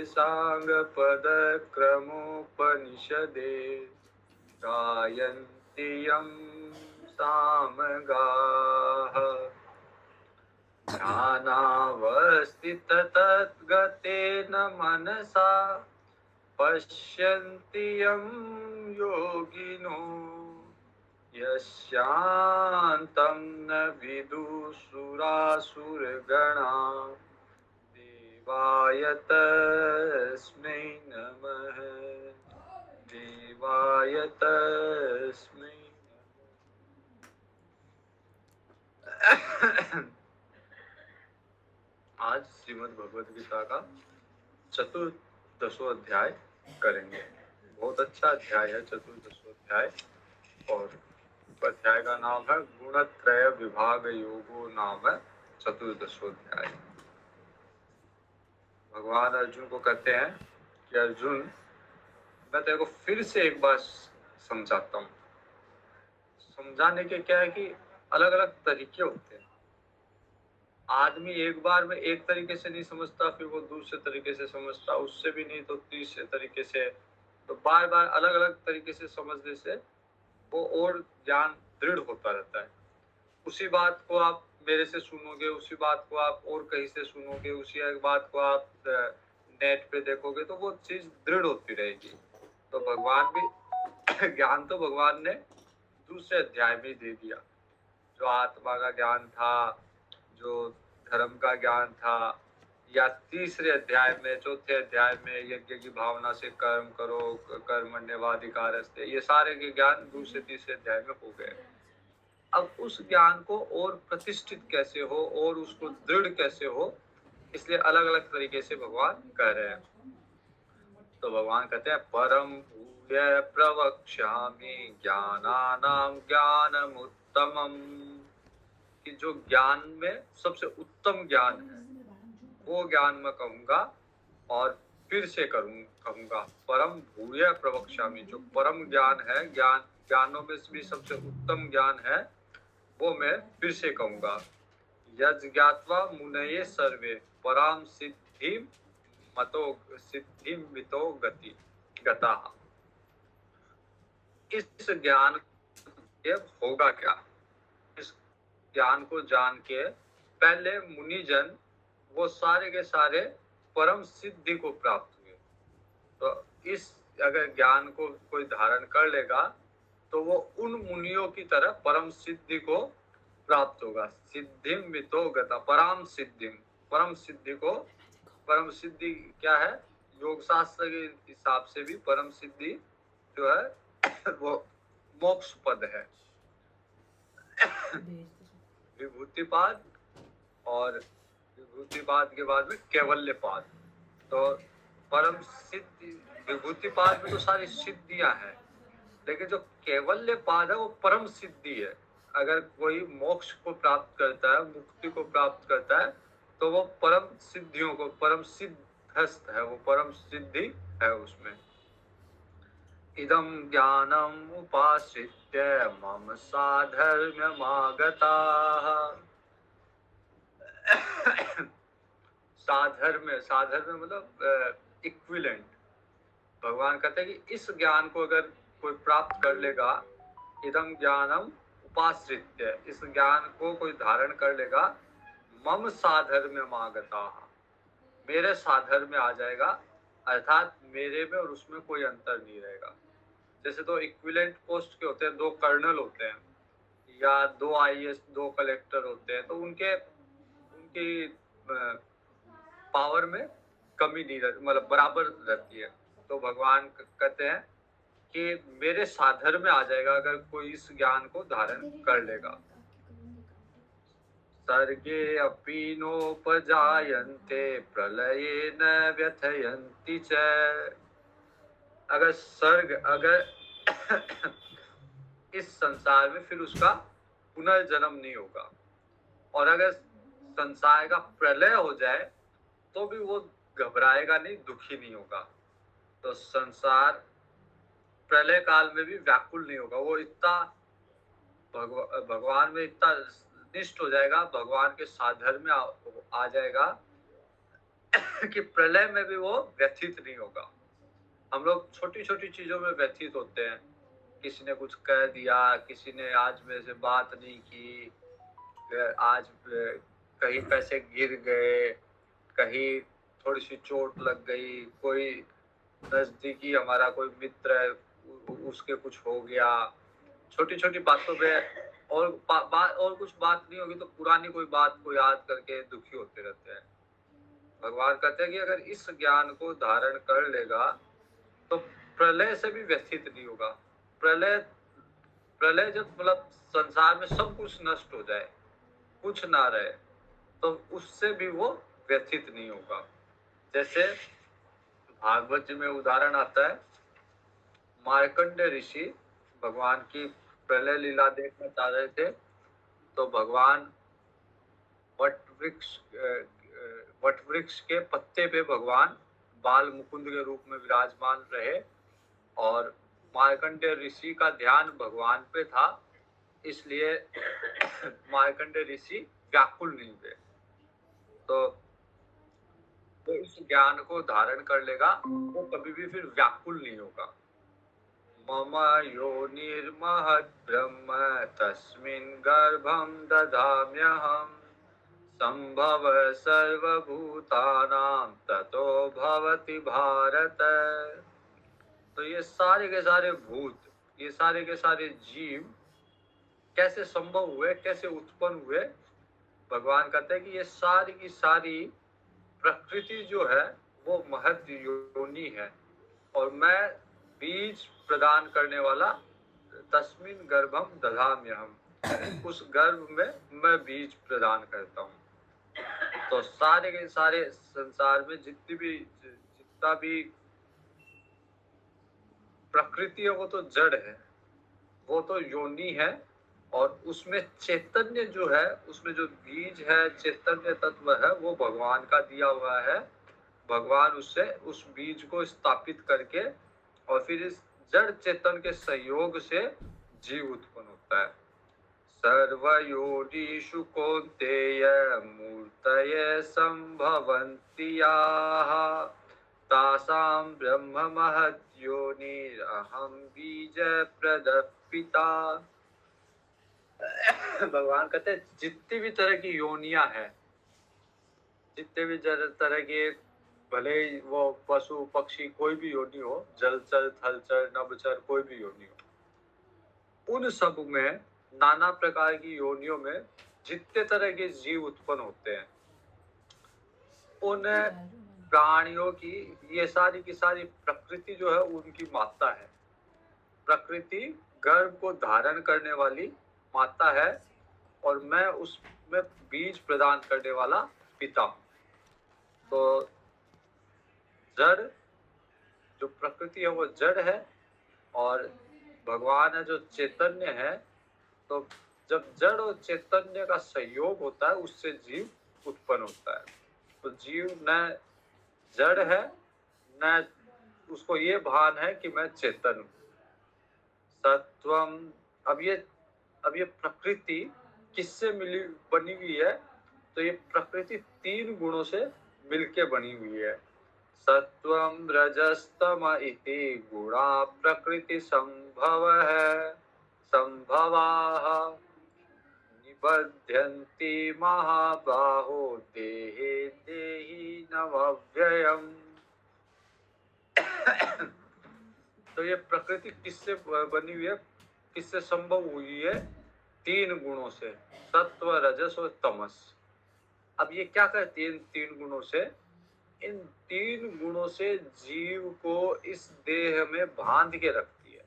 साङ्गपदक्रमोपनिषदे गायन्ति यं सामगाः ध्यानावस्थिततद्गतेन मनसा पश्यन्ति यं योगिनो यस्यान्तं न विदुषुरासुरगणा देवाय तस्मै नमः देवाय तस्मै नमः। आज श्रीमद् भगवद गीता का चतुर्दशों अध्याय करेंगे। बहुत अच्छा अध्याय है चतुर्दशों अध्याय, और अध्याय का नाम है गुणत्रय विभाग योगो नाम है चतुर्दशों अध्याय। भगवान अर्जुन को कहते हैं कि अर्जुन, मैं तेरे को फिर से एक बार समझाता हूँ। समझाने के क्या है कि अलग अलग तरीके होते हैं। आदमी एक बार में एक तरीके से नहीं समझता, फिर वो दूसरे तरीके से समझता, उससे भी नहीं तो तीसरे तरीके से। तो बार बार अलग अलग तरीके से समझने से वो और ज्ञान दृढ़ होता रहता है। उसी बात को आप मेरे से सुनोगे, उसी बात को आप और कहीं से सुनोगे, उसी बात को आप नेट पे देखोगे तो वो चीज दृढ़ होती रहेगी। तो भगवान भी ज्ञान तो भगवान ने दूसरे अध्याय में दे दिया। जो आत्मा का ज्ञान था, जो धर्म का ज्ञान था, या तीसरे अध्याय में, चौथे अध्याय में यज्ञ की भावना से कर्म करो, कर्मण्यवाधिकारस्ते, ये सारे के ज्ञान दूसरे तीसरे अध्याय में हो गए। अब उस ज्ञान को और प्रतिष्ठित कैसे हो और उसको दृढ़ कैसे हो, इसलिए अलग अलग तरीके से भगवान कह रहे हैं। तो भगवान कहते हैं परम भूय प्रवक्ष्यामि ज्ञानानां ज्ञानमुत्तमम्, कि जो ज्ञान में सबसे उत्तम ज्ञान है वो ज्ञान मैं कहूंगा और फिर से कहूंगा। परम भूय प्रवक्ष्यामि, जो परम ज्ञान है, ज्ञानों में भी सबसे उत्तम ज्ञान है, वो मैं फिर से कहूंगा। यज् ज्ञात्वा मुनये सर्वे पराम सिद्धिं मितो गता। इस ज्ञान के होगा क्या? इस ज्ञान को जान के पहले मुनिजन वो सारे के सारे परम सिद्धि को प्राप्त हुए। तो इस अगर ज्ञान को कोई धारण कर लेगा तो वो उन मुनियों की तरह परम सिद्धि को प्राप्त होगा। सिद्धिम मितो गता, परम सिद्धिम, परम सिद्धि को, परम सिद्धि क्या है? योग शास्त्र के हिसाब से भी परम सिद्धि जो है वो मोक्ष पद है। विभूतिपाद और विभूतिपाद के बाद में कैवल्यपाद। तो परम सिद्धि, विभूतिपाद में तो सारी सिद्धियां हैं, लेकिन जो कैवल्यपाद है वो परम सिद्धि है। अगर कोई मोक्ष को प्राप्त करता है, मुक्ति को प्राप्त करता है, तो वो परम सिद्धियों को, परम सिद्धस्थ है, वो परम सिद्धि है उसमें। इदं ज्ञानम उपाश्रित्य मम साधर्म्यमागताः। साधर्म्य मतलब इक्विवेलेंट। भगवान कहते हैं कि इस ज्ञान को अगर कोई प्राप्त कर लेगा, इदं ज्ञानम उपाश्रित्य, इस ज्ञान को कोई धारण कर लेगा, मम साधर्म्यमागताः, मेरे साधर्म्य में आ जाएगा, अर्थात मेरे में और उसमें कोई अंतर नहीं रहेगा। जैसे दो इक्विवेलेंट पोस्ट के होते हैं, दो कर्नल होते हैं या दो आईएएस, दो कलेक्टर होते हैं, तो उनकी पावर में कमी नहीं रहती, मतलब बराबर रहती है। तो भगवान कहते हैं कि मेरे साधर्म्य में आ जाएगा अगर कोई इस ज्ञान को धारण कर लेगा। सर्गे अपि नोपजायन्ते प्रलये न व्यथयन्ति च। अगर इस संसार में फिर उसका पुनर्जन्म नहीं होगा, और अगर संसार का प्रलय हो जाए तो भी वो घबराएगा नहीं, दुखी नहीं होगा। तो संसार प्रलय काल में भी व्याकुल नहीं होगा, वो इतना भगवान में इतना निष्ठ हो जाएगा, भगवान के साधर्म्य में आ जाएगा कि प्रलय में भी वो व्यथित नहीं होगा। हम लोग छोटी-छोटी चीज़ों में व्यथित होते हैं। किसी ने कुछ कह दिया, किसी ने आज मेरे से बात नहीं की, आज कहीं पैसे गिर गए, कहीं थोड़ी-सी चोट लग गई, कोई नज़दीकी हमारा कोई मित्र है, उसके कुछ हो गया। छोटी-छोटी बातों पे और और कुछ बात नहीं होगी तो पुरानी कोई बात को याद करके दुखी होते रहते हैं। भगवान कहते हैं कि अगर इस ज्ञान को धारण कर लेगा तो प्रलय से भी व्यथित नहीं होगा। प्रलय प्रलय जब मतलब संसार में सब कुछ नष्ट हो जाए, कुछ ना रहे, तो उससे भी वो व्यथित नहीं होगा। जैसे भागवत जी में उदाहरण आता है, मार्कंडेय ऋषि भगवान की प्रलय लीला देखना चाह रहे थे, तो भगवान वट वृक्ष के पत्ते पे भगवान बाल मुकुंद के रूप में विराजमान रहे और मार्कंडेय ऋषि का ध्यान भगवान पे था, इसलिए मार्कंडेय ऋषि व्याकुल नहीं हुए। तो इस ज्ञान को धारण कर लेगा वो कभी भी फिर व्याकुल नहीं होगा। मम योनिर्महद् ब्रह्म तस्मिन् गर्भं दधाम्यहम् संभव सर्वभूतानां ततो भवति भारत। तो ये सारे के सारे भूत, ये सारे के सारे जीव कैसे संभव हुए, कैसे उत्पन्न हुए? भगवान कहते हैं कि ये सारी की सारी प्रकृति जो है वो महद योनि है और मैं बीज प्रदान करने वाला, तस्मिन् गर्भम दधाम्यहम्, उस गर्भ में मैं बीज प्रदान करता हूँ। तो सारे के सारे संसार में जितना भी प्रकृति है वो तो जड़ है, वो तो योनि है और उसमें चैतन्य जो है, उसमें जो बीज है, चैतन्य तत्व है, वो भगवान का दिया हुआ है। भगवान उससे उस बीज को स्थापित करके और फिर इस जड़ चेतन के सहयोग से जीव उत्पन्न होता है। सर्वयोनिषु कौन्तेय मूर्तये संभवन्ति याः तासां ब्रह्म महत् योनिरहं बीज प्रदः पिता। भगवान कहते हैं जितनी भी तरह की योनियां हैं, जितने भी तरह के, भले वो पशु पक्षी कोई भी योनि हो, जलचर थलचर नभचर कोई भी योनि हो, उन सब में नाना प्रकार की योनियों में जितने तरह के जीव उत्पन्न होते हैं, उन प्राणियों की ये सारी की सारी प्रकृति जो है उनकी माता है। प्रकृति गर्भ को धारण करने वाली माता है और मैं उसमें बीज प्रदान करने वाला पिता हूँ। तो जड़ जो प्रकृति है वो जड़ है और भगवान है जो चैतन्य है। तो जब जड़ और चैतन्य का सहयोग होता है उससे जीव उत्पन्न होता है। तो जीव न जड़ है न उसको ये भान है कि मैं चेतन हूँ। सत्वम, अब ये प्रकृति किससे मिली बनी हुई है? तो ये प्रकृति 3 गुणों से मिलके बनी हुई है। सत्वम रजस्तम इति गुणा प्रकृति संभव है, संभवाः निबध्यन्ति महाबाहो देहे देहि नमव्ययम्। तो ये प्रकृति किससे बनी हुई है, किससे संभव हुई है? 3 गुणों से, सत्व रजस और तमस। अब ये क्या करती है इन 3 गुणों से? इन 3 गुणों से जीव को इस देह में बांध के रखती है।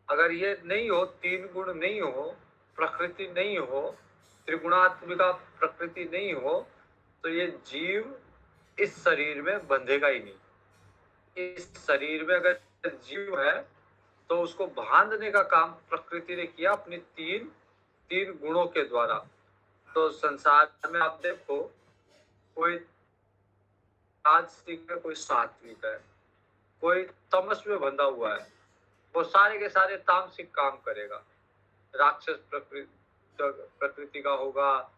अगर ये नहीं हो, 3 गुण नहीं हो, प्रकृति नहीं हो, त्रिगुणात्मिका प्रकृति नहीं हो, तो ये जीव इस शरीर में बंधेगा ही नहीं। इस शरीर में अगर जीव है तो उसको बांधने का काम प्रकृति ने किया अपनी 3 गुणों के द्वारा। तो संसार में आप देखो, कोई राजसिक है, कोई सात्विक है, कोई तमस में बंधा हुआ है, वो सारे के सारे तामसिक काम करेगा। राक्षस प्रकृति का होगा,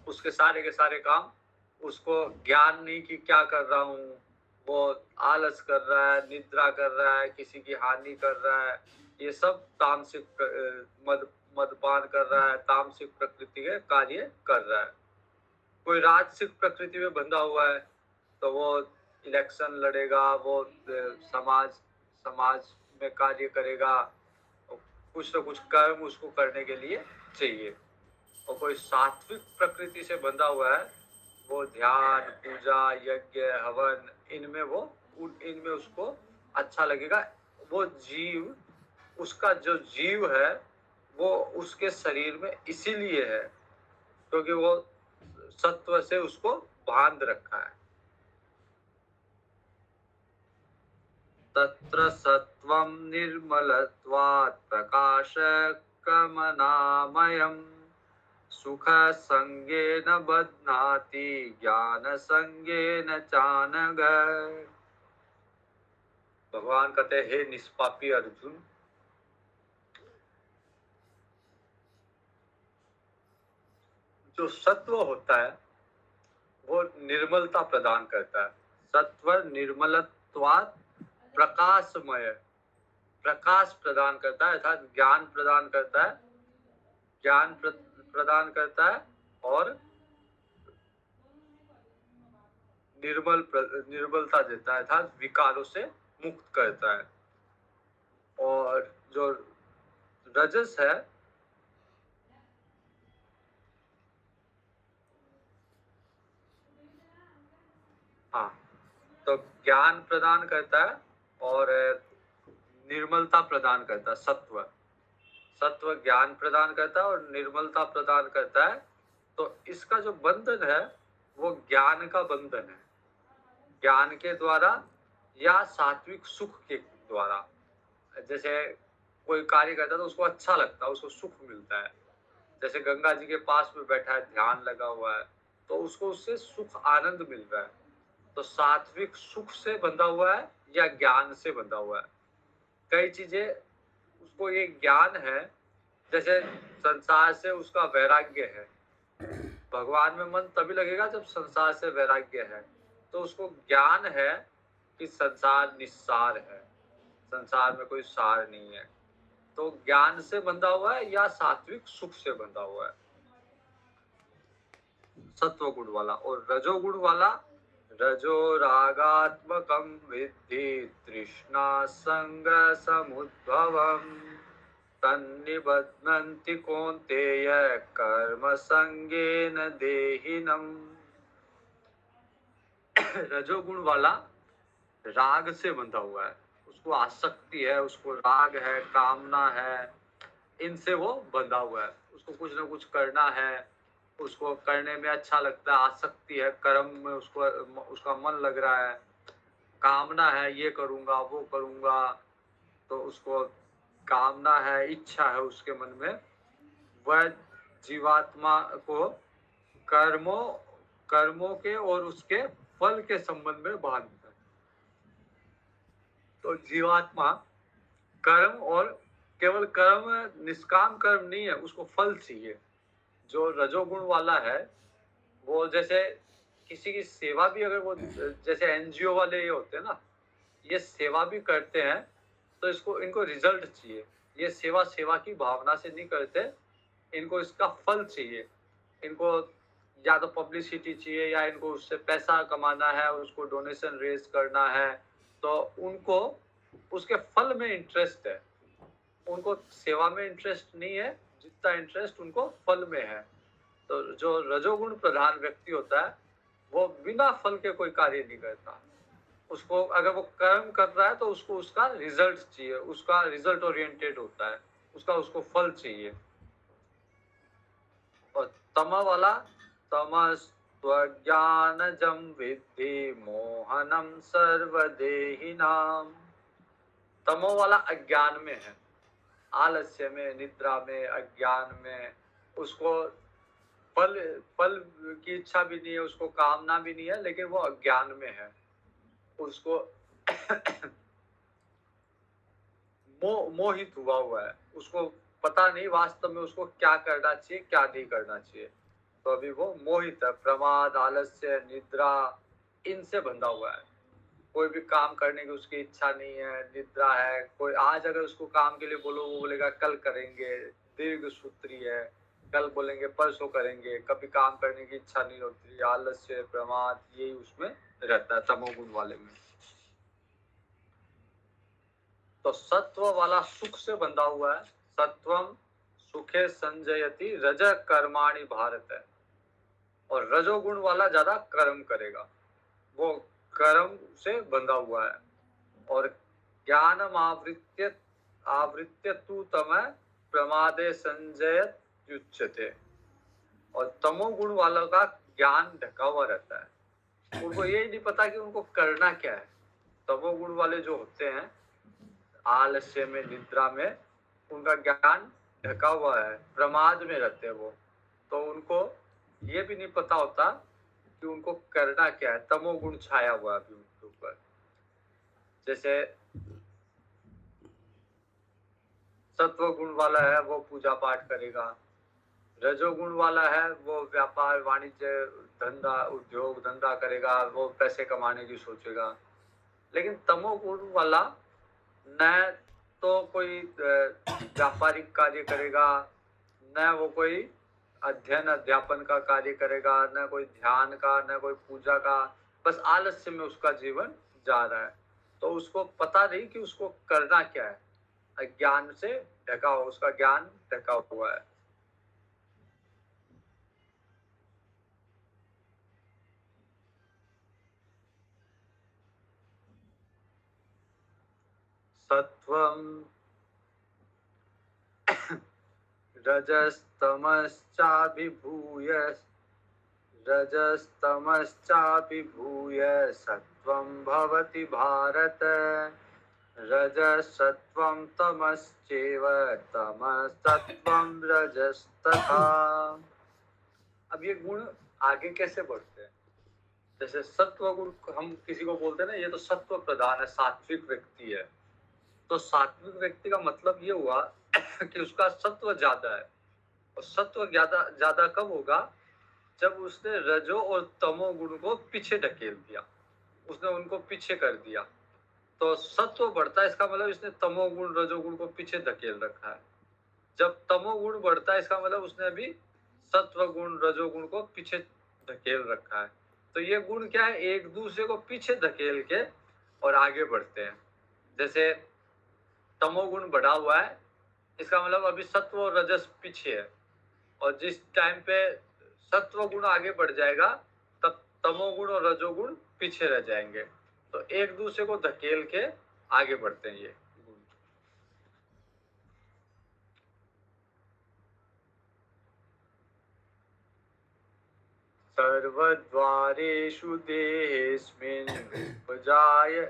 उसके सारे के सारे काम उसको ज्ञान नहीं कि क्या कर रहा हूँ, वो आलस कर रहा है, निद्रा कर रहा है, किसी की हानि कर रहा है, ये सब तामसिक मदपान कर रहा है, तामसिक प्रकृति के कार्य कर रहा है। कोई राजसिक प्रकृति में बंधा हुआ है तो वो इलेक्शन लड़ेगा, वो समाज समाज में कार्य करेगा, कुछ न कुछ कर्म उसको करने के लिए चाहिए। और कोई सात्विक प्रकृति से बंधा हुआ है, वो ध्यान, पूजा, यज्ञ, हवन, इनमें उसको अच्छा लगेगा। वो जीव, उसका जो जीव है वो उसके शरीर में इसीलिए है क्योंकि वो सत्व से उसको बांध रखा है। तत्र सत्वं निर्मलत्वात् प्रकाशकमनामयम् सुख संगेन बध्नाति ज्ञान संगेन चानघ। भगवान कहते हे निष्पापी अर्जुन, जो सत्व होता है वो निर्मलता प्रदान करता है। सत्व निर्मलत्वात् प्रकाशमय, प्रकाश प्रदान करता है अर्थात ज्ञान प्रदान करता है, ज्ञान प्रदान करता है और निर्मलता देता है अर्थात विकारों से मुक्त करता है। और जो रजस है हाँ, तो ज्ञान प्रदान करता है और निर्मलता प्रदान करता है। सत्व ज्ञान प्रदान करता है और निर्मलता प्रदान करता है। तो इसका जो बंधन है वो ज्ञान का बंधन है, ज्ञान के द्वारा या सात्विक सुख के द्वारा। जैसे कोई कार्य करता है तो उसको अच्छा लगता है, उसको सुख मिलता है। जैसे गंगा जी के पास में बैठा है, ध्यान लगा हुआ है, तो उसको उससे सुख आनंद मिल रहा है। तो सात्विक सुख से बंधा हुआ है या ज्ञान से बंधा हुआ है। कई चीजें उसको ये ज्ञान है, जैसे संसार से उसका वैराग्य है। भगवान में मन तभी लगेगा जब संसार से वैराग्य है। तो उसको ज्ञान है कि संसार निस्सार है, संसार में कोई सार नहीं है। तो ज्ञान से बंधा हुआ है या सात्विक सुख से बंधा हुआ है, सत्व गुण वाला। और रजोगुण वाला, रजो रागात्मकं विद्धि तृष्णा संग समुद्भवम् तन्निबध्नन्ति कौन्तेय कर्म संगेन देहिनम्। रजोगुण वाला राग से बंधा हुआ है, उसको आसक्ति है, उसको राग है, कामना है, इनसे वो बंधा हुआ है। उसको कुछ ना कुछ करना है, उसको करने में अच्छा लगता है, आसक्ति है, कर्म में उसका मन लग रहा है, कामना है, ये करूंगा वो करूंगा, तो उसको कामना है, इच्छा है उसके मन में। वह जीवात्मा को कर्मों के और उसके फल के संबंध में बांधता है। तो जीवात्मा कर्म, और केवल कर्म, निष्काम कर्म नहीं है, उसको फल चाहिए। जो रजोगुण वाला है वो जैसे किसी की सेवा भी, अगर वो जैसे एनजीओ वाले ये होते हैं ना, ये सेवा भी करते हैं तो इनको रिजल्ट चाहिए। ये सेवा की भावना से नहीं करते, इनको इसका फल चाहिए। इनको या तो पब्लिसिटी चाहिए या इनको उससे पैसा कमाना है, उसको डोनेशन रेज करना है, तो उनको उसके फल में इंटरेस्ट है। उनको सेवा में इंटरेस्ट नहीं है जितना इंटरेस्ट उनको फल में है। तो जो रजोगुण प्रधान व्यक्ति होता है वो बिना फल के कोई कार्य नहीं करता। उसको अगर वो कर्म कर रहा है तो उसको उसका रिजल्ट चाहिए, उसका रिजल्ट ओरिएंटेड होता है, उसको फल चाहिए। और तमा वाला, तमस्त्वज्ञानजं विद्धि मोहनम सर्वदेहिनाम। तमो वाला अज्ञान में है, आलस्य में, निद्रा में, अज्ञान में। उसको फल फल की इच्छा भी नहीं है, उसको कामना भी नहीं है, लेकिन वो अज्ञान में है। उसको मोहित हुआ है, उसको पता नहीं वास्तव में उसको क्या करना चाहिए, क्या नहीं करना चाहिए। तो अभी वो मोहित है, प्रमाद, आलस्य, निद्रा, इनसे बंधा हुआ है। कोई भी काम करने की उसकी इच्छा नहीं है, निद्रा है। कोई आज अगर उसको काम के लिए बोलो, वो बोलेगा कल करेंगे, दीर्घ सूत्री है, कल बोलेंगे परसों करेंगे, कभी काम करने की इच्छा नहीं होती, आलस्य, प्रमाद, यही उसमें रहता है तमोगुण वाले में। तो सत्व वाला सुख से बंधा हुआ है। सत्वम सुखे संजयति रज कर्माणि भारत है। और रजोगुण वाला ज्यादा कर्म करेगा, वो कर्म से बंधा हुआ है। और ज्ञानम आवृत्य तू तम प्रमादे संजयत युच्यते। और तमोगुण वालों का ज्ञान ढका हुआ रहता है, उनको यही नहीं पता कि उनको करना क्या है। तमोगुण वाले जो होते हैं, आलस्य में, निद्रा में, उनका ज्ञान ढका हुआ है, प्रमाद में रहते हैं वो। तो उनको ये भी नहीं पता होता कि उनको करना क्या है। तमोगुण छाया हुआ है अभी उनके ऊपर। जैसे सत्वगुण वाला है वो पूजा पाठ करेगा, रजोगुण वाला है वो व्यापार वाणिज्य धंधा उद्योग धंधा करेगा, वो पैसे कमाने की सोचेगा। लेकिन तमोगुण वाला न तो कोई व्यापारिक कार्य करेगा, न वो कोई अध्ययन अध्यापन का कार्य करेगा, न कोई ध्यान का, न कोई पूजा का। बस आलस्य में उसका जीवन जा रहा है। तो उसको पता नहीं कि उसको करना क्या है। अज्ञान से ढका हुआ, उसका ज्ञान ढका हुआ है। सत्वम रजस्तमश्चाभिभूय सत्वं भवति भारत। रजसत्वं तमश्चैव तमसत्वं रजस्तथा। अब ये गुण आगे कैसे बढ़ते हैं? जैसे सत्व गुण हम किसी को बोलते हैं ना, ये तो सत्व प्रधान है, सात्विक व्यक्ति है। तो सात्विक व्यक्ति का मतलब ये हुआ कि उसका सत्व ज्यादा है। और सत्व ज्यादा ज्यादा कब होगा? जब उसने रजो और तमो गुण को पीछे ढकेल दिया, उसने उनको पीछे कर दिया, तो सत्व बढ़ता है। इसका मतलब इसने तमोगुण रजोगुण को पीछे धकेल रखा है। जब तमोगुण बढ़ता है, इसका मतलब उसने अभी सत्व गुण रजोगुण को पीछे धकेल रखा है। तो ये गुण क्या है? एक दूसरे को पीछे धकेल के और आगे बढ़ते हैं। जैसे तमोगुण बढ़ा हुआ है, इसका मतलब अभी सत्व और रजस पीछे है। और जिस टाइम पे सत्व गुण आगे बढ़ जाएगा, तब तमोगुण और रजोगुण पीछे रह जाएंगे। तो एक दूसरे को धकेल के आगे बढ़ते हैं ये गुण। सर्वद्वारेषु देहेस्मिन् उपजाय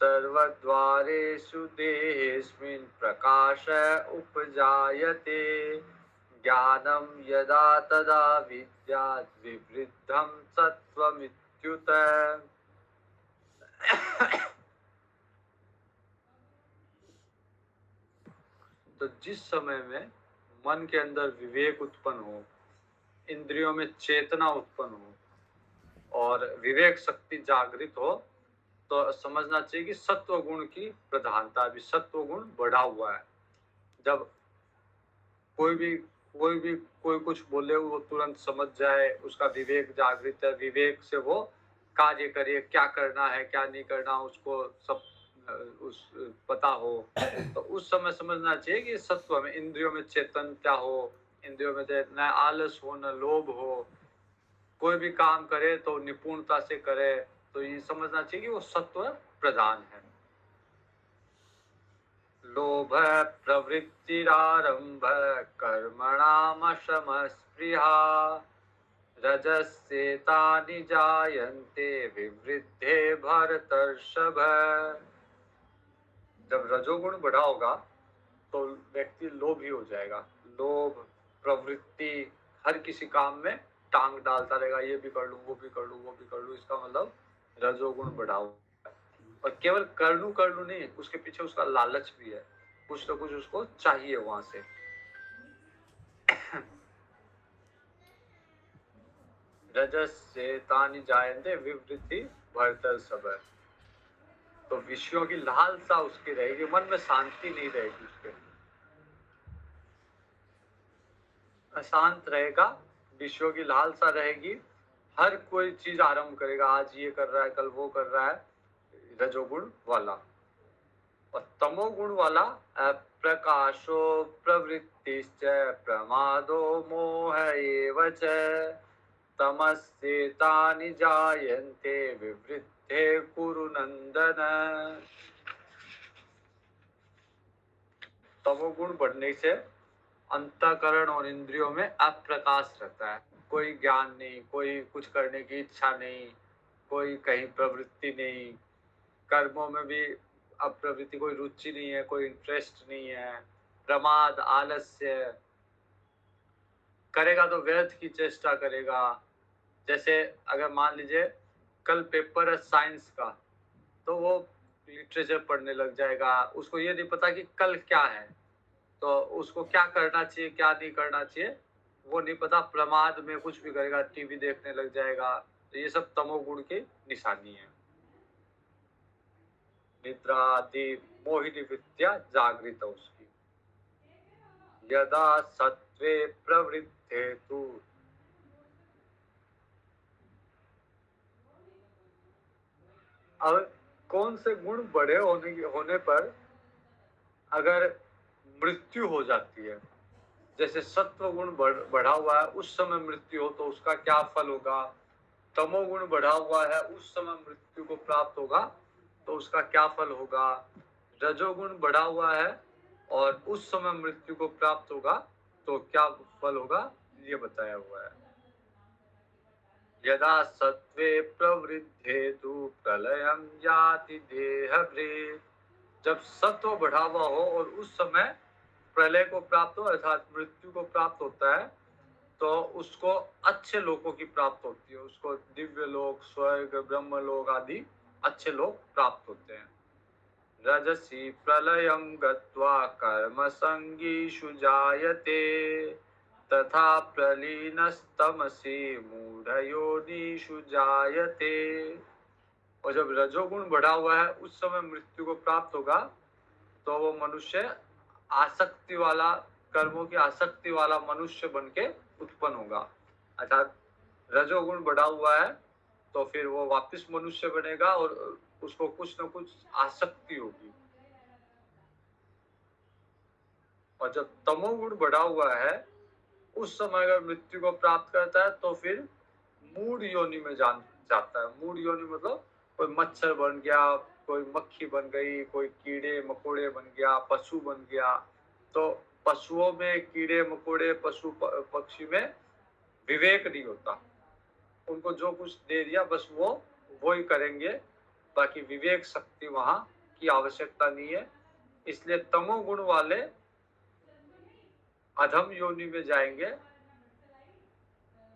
सर्वद्वारेषु देहेस्मिन् प्रकाश उपजायते। ज्ञानं यदा तदा विद्यात् विवृद्धं सत्त्वमित्युत। तो जिस समय में मन के अंदर विवेक उत्पन्न हो, इंद्रियों में चेतना उत्पन्न हो और विवेक शक्ति जागृत हो, तो समझना चाहिए कि सत्व गुण की प्रधानता, भी सत्व गुण बढ़ा हुआ है। जब कोई कुछ बोले वो तुरंत समझ जाए, उसका विवेक जागृत है, विवेक से वो कार्य करे, क्या करना है क्या नहीं करना उसको सब उस पता हो। तो उस समय समझना चाहिए कि सत्व में इंद्रियों में चेतनता हो, इंद्रियों में न आलस हो न लोभ हो, कोई भी काम करे तो निपुणता से करे। तो ये समझना चाहिए कि वो सत्व प्रधान है। लोभ प्रवृत्तिरारंभ कर्मणामशमस्पृहा रजस्येतानि जायन्ते विवृद्धे भरतर्षभ। जब रजोगुण बढ़ा होगा तो व्यक्ति लोभी हो जाएगा। लोभ प्रवृत्ति, हर किसी काम में टांग डालता रहेगा, ये भी कर लूं वो भी कर लूं वो भी कर लूं। इसका मतलब रजोगुण बढ़ा हुआ है। और केवल कर लूं नहीं, उसके पीछे उसका लालच भी है, कुछ तो कुछ उसको चाहिए वहां से। रजस से तानि जायन्ते विवृद्धि भरतर सब। तो विषयों की लालसा उसकी रहेगी, मन में शांति नहीं रहेगी, उसके अशांत रहेगा, विषयों की लालसा रहेगी, हर कोई चीज आरंभ करेगा, आज ये कर रहा है कल वो कर रहा है, रजोगुण वाला। और तमोगुण वाला प्रकाशो प्रवृत्तिश्च प्रमादो मोह एव च तमस्येतानि जायन्ते विवृद्धे कुरु नंदन। तमोगुण बढ़ने से अंतःकरण और इंद्रियों में अप्रकाश रहता है, कोई ज्ञान नहीं, कोई कुछ करने की इच्छा नहीं, कोई कहीं प्रवृत्ति नहीं, कर्मों में भी अब प्रवृत्ति, कोई रुचि नहीं है, कोई इंटरेस्ट नहीं है, प्रमाद आलस्य, करेगा तो व्यर्थ की चेष्टा करेगा। जैसे अगर मान लीजिए कल पेपर है साइंस का, तो वो लिटरेचर पढ़ने लग जाएगा, उसको ये नहीं पता कि कल क्या है, तो उसको क्या करना चाहिए क्या नहीं करना चाहिए वो नहीं पता, प्रमाद में कुछ भी करेगा, टीवी देखने लग जाएगा। तो ये सब तमोगुण की निशानी है। निद्रा आदि मोहिनी विद्या जागृत उसकी। यदा सत्वे प्रवृत्ते तु, अब कौन से गुण बड़े होने पर अगर मृत्यु हो जाती है, जैसे सत्व गुण बढ़ा हुआ है उस समय मृत्यु हो तो उसका क्या फल होगा, तमोगुण बढ़ा हुआ है उस समय मृत्यु को प्राप्त होगा तो उसका क्या फल होगा, रजोगुण बढ़ा हुआ है और उस समय मृत्यु को प्राप्त होगा तो क्या फल होगा, ये बताया हुआ है। यदा सत्वे प्रवृद्धे तु प्रलयं याति देहभृत्, जब सत्व बढ़ा हुआ हो और उस समय प्रलय को प्राप्त हो अर्थात मृत्यु को प्राप्त होता है तो उसको अच्छे लोगों की प्राप्त होती है, उसको दिव्य लोक स्वर्ग ब्रह्म लोक आदि अच्छे लोग प्राप्त होते हैं। रजसी प्रलयं गत्वा कर्म संगीषु जायते तथा प्रलीनस्तमसि मूढ़योनिषु जायते। और जब रजोगुण बढ़ा हुआ है उस समय मृत्यु को प्राप्त होगा तो वो मनुष्य आसक्ति वाला, कर्मों की आसक्ति वाला मनुष्य बन के उत्पन्न होगा। अर्थात रजोगुण बढ़ा हुआ है तो फिर वो वापस मनुष्य बनेगा और उसको कुछ न कुछ आसक्ति होगी। और जब तमोगुण बढ़ा हुआ है उस समय अगर मृत्यु को प्राप्त करता है तो फिर मूढ़ योनि में जाता है। मूढ़ योनि मतलब कोई मच्छर बन गया, कोई मक्खी बन गई, कोई कीड़े मकोड़े बन गया, पशु बन गया। तो पशुओं में कीड़े मकोड़े, पशु पक्षी में विवेक नहीं होता, उनको जो कुछ दे दिया बस वो ही करेंगे, बाकी विवेक शक्ति वहां की आवश्यकता नहीं है। इसलिए तमोगुण वाले अधम योनि में जाएंगे,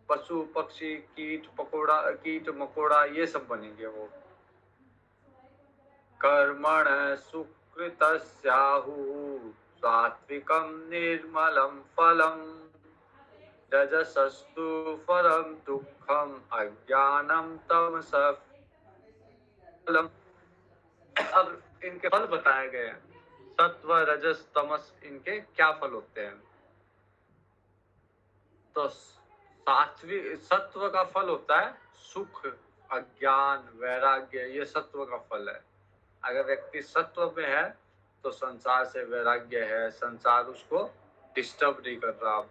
पशु पक्षी कीट मकोड़ा ये सब बनेंगे वो। कर्मण सुकृतस्याहु सात्विकं निर्मलं फलम् रजसस्तु फलं दुःखम् अज्ञानं तमसः फलम्। अब इनके फल बताए गए हैं, सत्व रजस तमस इनके क्या फल होते हैं। तो सात्विक सत्व का फल होता है सुख अज्ञान वैराग्य, ये सत्व का फल है। अगर व्यक्ति सत्व में है तो संसार से वैराग्य है, संसार उसको डिस्टर्ब नहीं कर रहा,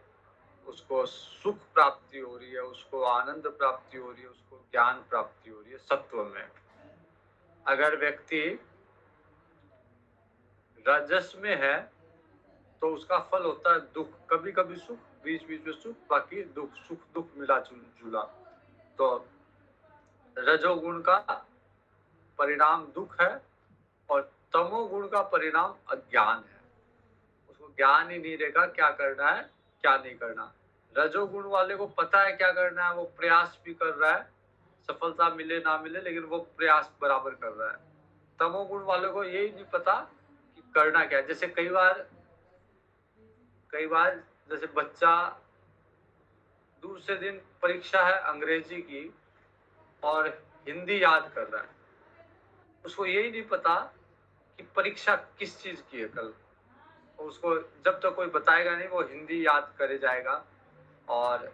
उसको सुख प्राप्ति हो रही है, उसको आनंद प्राप्ति हो रही है, उसको ज्ञान प्राप्ति हो रही है सत्व में। अगर व्यक्ति रजस में है तो उसका फल होता है दुख, कभी कभी सुख, बीच बीच में सुख, बाकी दुख, सुख दुख मिला जुला। तो रजोगुण का परिणाम दुख है और तमोगुण का परिणाम अज्ञान है, उसको ज्ञान ही नहीं रहेगा क्या करना है क्या नहीं करना। रजोगुण वाले को पता है क्या करना है, वो प्रयास भी कर रहा है, सफलता मिले ना मिले लेकिन वो प्रयास बराबर कर रहा है। तमोगुण वाले को यही नहीं पता कि करना क्या है। जैसे कई बार जैसे बच्चा दूसरे दिन परीक्षा है अंग्रेजी की और हिंदी याद कर रहा है, उसको यही नहीं पता कि परीक्षा किस चीज की है कल। उसको जब तक कोई बताएगा नहीं वो हिंदी याद करे जाएगा, और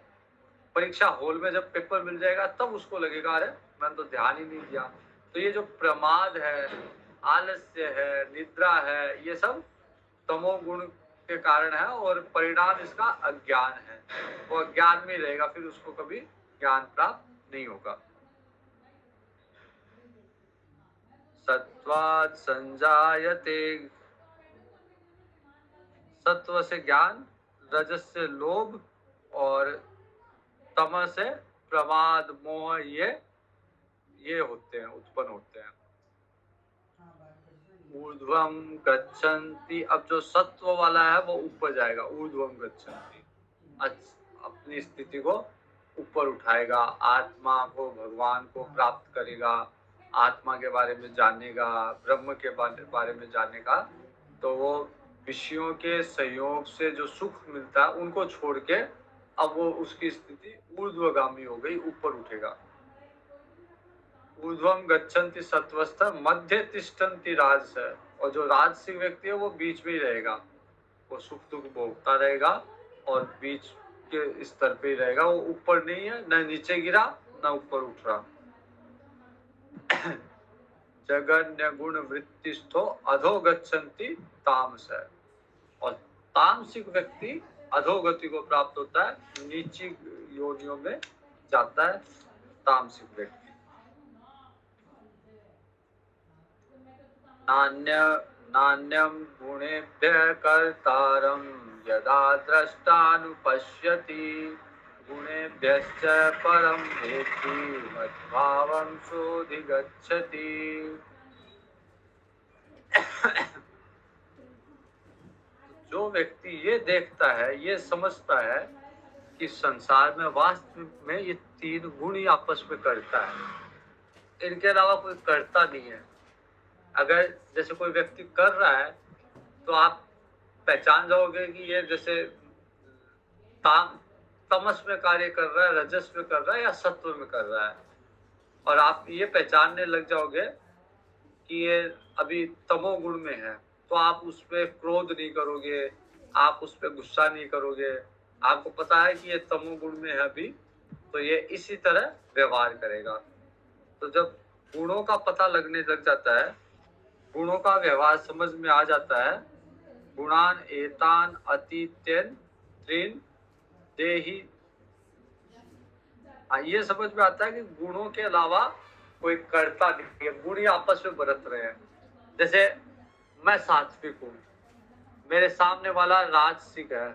परीक्षा हॉल में जब पेपर मिल जाएगा तब उसको लगेगा अरे मैंने तो ध्यान ही नहीं दिया। तो ये जो प्रमाद है, आलस्य है, निद्रा है, ये सब तमोगुण के कारण है, और परिणाम इसका अज्ञान है। वो अज्ञान में रहेगा, फिर उसको कभी ज्ञान प्राप्त नहीं होगा। सत्वात् संजायते, सत्व से ज्ञान, रजस से लोभ, और तमस से प्रमाद मोह, ये होते हैं, उत्पन्न होते हैं। ऊर्ध्वम गच्छन्ति, अब जो सत्व वाला है वो ऊपर जाएगा, ऊर्ध्वम गच्छन्ति, अपनी स्थिति को ऊपर उठाएगा, आत्मा को, भगवान को प्राप्त करेगा, आत्मा के बारे में जानेगा, ब्रह्म के बारे में जानेगा। तो वो विषयों के संयोग से जो सुख मिलता है उनको छोड़ के अब वो उसकी स्थिति ऊर्ध्वगामी हो गई, ऊपर उठेगा। ऊर्ध्वम गच्छन्ति सत्वस्थ मध्य तिष्ठन्ति राजस, और जो राजसिक व्यक्ति है वो बीच में ही रहेगा, वो सुख दुख भोगता रहेगा और बीच के स्तर पे ही रहेगा, वो ऊपर नहीं है, न नीचे गिरा न ऊपर उठ रहा। जगन्य गुण वृत्तिस्थो अधो गच्छन्ति तामस, और तामसिक व्यक्ति अधोगति को प्राप्त होता है, नीची योनियों में जाता है तामसिक व्यक्ति। नान्यम गुणेभ्यः कर्तारं यदा द्रष्टानुपश्यति, गुणेभ्यश्च परं वेत्ति मद्भावं सोऽधिगच्छति। जो व्यक्ति ये देखता है, ये समझता है कि संसार में वास्तव में ये तीन गुण ही आपस में करता है, इनके अलावा कोई करता नहीं है। अगर जैसे कोई व्यक्ति कर रहा है तो आप पहचान जाओगे कि ये जैसे तमस में कार्य कर रहा है, रजस में कर रहा है या सत्व में कर रहा है, और आप ये पहचानने लग जाओगे कि ये अभी तमोगुण में है, तो आप उस पर क्रोध नहीं करोगे, आप उस पर गुस्सा नहीं करोगे। आपको पता है कि ये तमोगुण में है अभी, तो ये इसी तरह व्यवहार करेगा। तो जब गुणों का पता लगने लग जाता है, गुणों का व्यवहार समझ में आ जाता है, गुणान एतान अतीत्यन त्रीन देहि, ये समझ में आता है कि गुणों के अलावा कोई करता नहीं है, गुण ही आपस में बरत रहे हैं। जैसे मैं सात्विक हूँ, मेरे सामने वाला राजसिक है,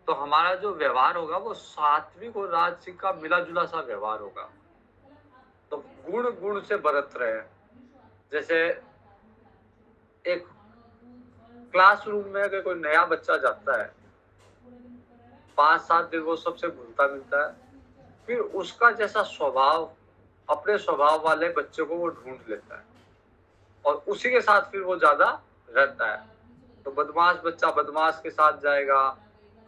तो हमारा जो व्यवहार होगा वो सात्विक और राजसिक का मिला जुला सा व्यवहार होगा। तो गुण गुण से बरत रहे हैं। जैसे एक क्लासरूम में अगर कोई नया बच्चा जाता है, 5-7 दिन वो सबसे घुलता मिलता है, फिर उसका जैसा स्वभाव, अपने स्वभाव वाले बच्चे को वो ढूंढ लेता है और उसी के साथ फिर वो ज्यादा रहता है। तो बदमाश बच्चा बदमाश के साथ जाएगा,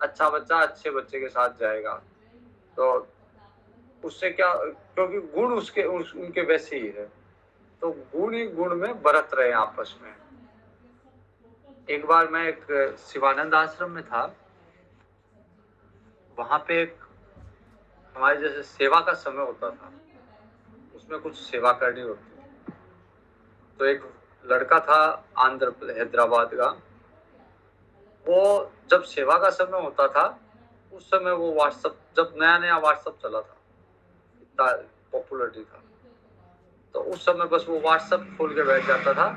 अच्छा बच्चा अच्छे बच्चे के साथ जाएगा। तो उससे क्या, क्योंकि गुण उनके वैसे ही है, तो गुण ही गुण में बरत रहे हैं आपस में। एक बार मैं एक शिवानंद आश्रम में था, वहां पे एक हमारे जैसे सेवा का समय होता था, उसमें कुछ सेवा करनी होती। तो एक लड़का था हैदराबाद का, वो जब सेवा का समय होता था उस समय वो व्हाट्सएप, जब नया नया व्हाट्सएप चला था, इतना पॉपुलरिटी था, तो उस समय बस वो व्हाट्सएप खोल के बैठ जाता था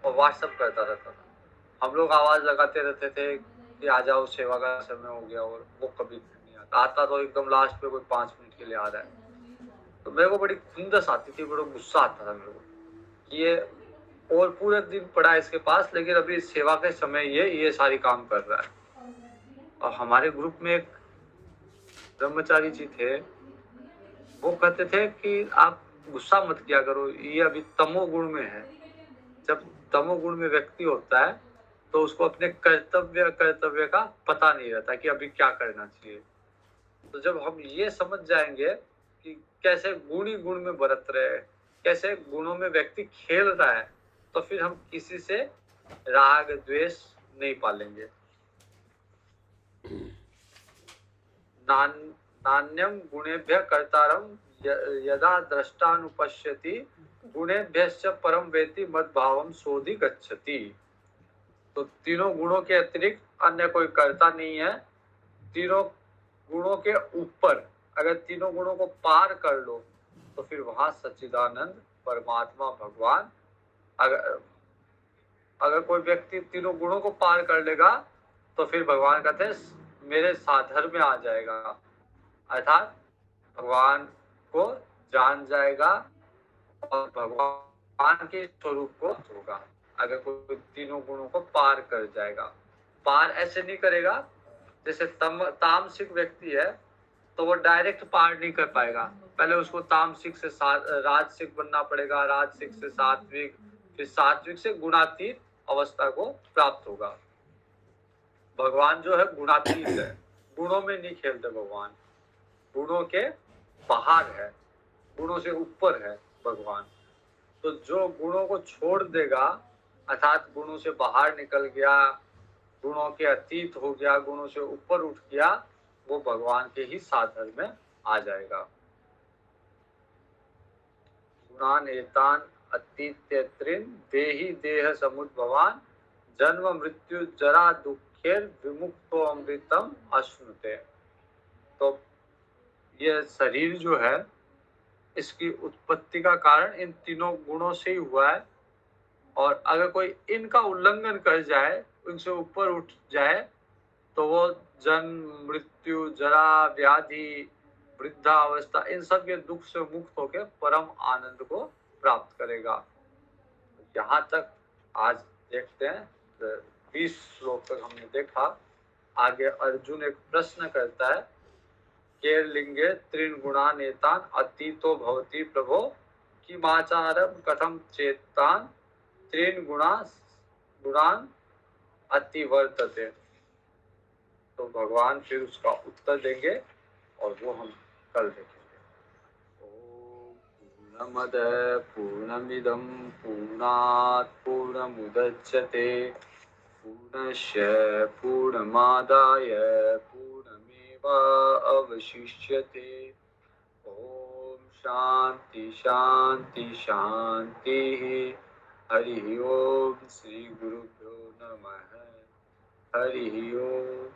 और व्हाट्सएप करता रहता था। हम लोग आवाज लगाते रहते थे कि आ जाओ सेवा का समय हो गया, और वो कभी नहीं आता तो एकदम लास्ट में कोई 5 मिनट के लिए आ रहा है। तो मेरे को बड़ी खुंदस आती थी, बड़ा गुस्सा आता था मेरे को, ये और पूरे दिन पड़ा है इसके पास, लेकिन अभी सेवा के समय ये सारी काम कर रहा है। और हमारे ग्रुप में एक ब्रह्मचारी जी थे, वो कहते थे कि आप गुस्सा मत किया करो, ये अभी तमोगुण में है। जब तमोगुण में व्यक्ति होता है तो उसको अपने कर्तव्य का पता नहीं रहता कि अभी क्या करना चाहिए। तो जब हम ये समझ जाएंगे कि कैसे गुण ही गुण में बरत रहे हैं, कैसे गुणों में व्यक्ति खेल रहा है, तो फिर हम किसी से राग द्वेष नहीं पालेंगे। नान्यम गुणेभ्य कर्तारम यदा द्रष्टानुपश्यति गुणेभ्यश्च परम वेति मद भावम सोधि गच्छति। तो तीनों गुणों के अतिरिक्त अन्य कोई कर्ता नहीं है। तीनों गुणों के ऊपर अगर तीनों गुणों को पार कर लो तो फिर वहां सच्चिदानंद परमात्मा भगवान, अगर कोई व्यक्ति तीनों गुणों को पार कर लेगा तो फिर भगवान कहते हैं मेरे साधर में आ जाएगा, अर्थात भगवान को जान जाएगा और भगवान के स्वरूप को होगा। अगर कोई तीनों गुणों को पार कर जाएगा, पार ऐसे नहीं करेगा जैसे तामसिक व्यक्ति है तो वो डायरेक्ट पार नहीं कर पाएगा, पहले उसको तामसिक से राजसिक बनना पड़ेगा, राजसिक से सात्विक, फिर सात्विक से गुणातीत अवस्था को प्राप्त होगा। भगवान जो है गुणातीत है, गुणों में नहीं खेलते भगवान, गुणों के बाहर है, गुणों से ऊपर है भगवान। तो जो गुणों को छोड़ देगा अर्थात गुणों से बाहर निकल गया, गुणों के अतीत हो गया, गुणों से ऊपर उठ गया, वो भगवान के ही साधन में आ जाएगा। गुणान एतान अतीत्यत्रिन देहि देह समुद्भवान जन्म मृत्यु जरा दुखेर विमुक्तो अमृतम अश्नुते। तो ये शरीर जो है इसकी उत्पत्ति का कारण इन तीनों गुणों से ही हुआ है, और अगर कोई इनका उल्लंघन कर जाए, उनसे ऊपर उठ जाए, तो वो जन्म मृत्यु जरा व्याधि वृद्धावस्था इन सब के दुख से मुक्त होकर परम आनंद को प्राप्त करेगा। यहाँ तक आज देखते हैं, 20 श्लोक तक हमने देखा। आगे अर्जुन एक प्रश्न करता है, केरलिंगे त्रिन गुणा नेतान अतीतो भवति प्रभो किमाचारम कथम चेतान त्रिन गुणान अतिवर्तते। तो भगवान फिर उसका उत्तर देंगे और वो हम कल देखेंगे। ओम पूर्णमद पूर्णमिदं पूर्णात् पूर्णमुदच्यते पूर्णस्य पूर्णमादाय पूर्णमेवावशिष्यते। ओम शांति शांति शांतिः। हरि ओम। श्री गुरुभ्यो नमः। हरि ओम।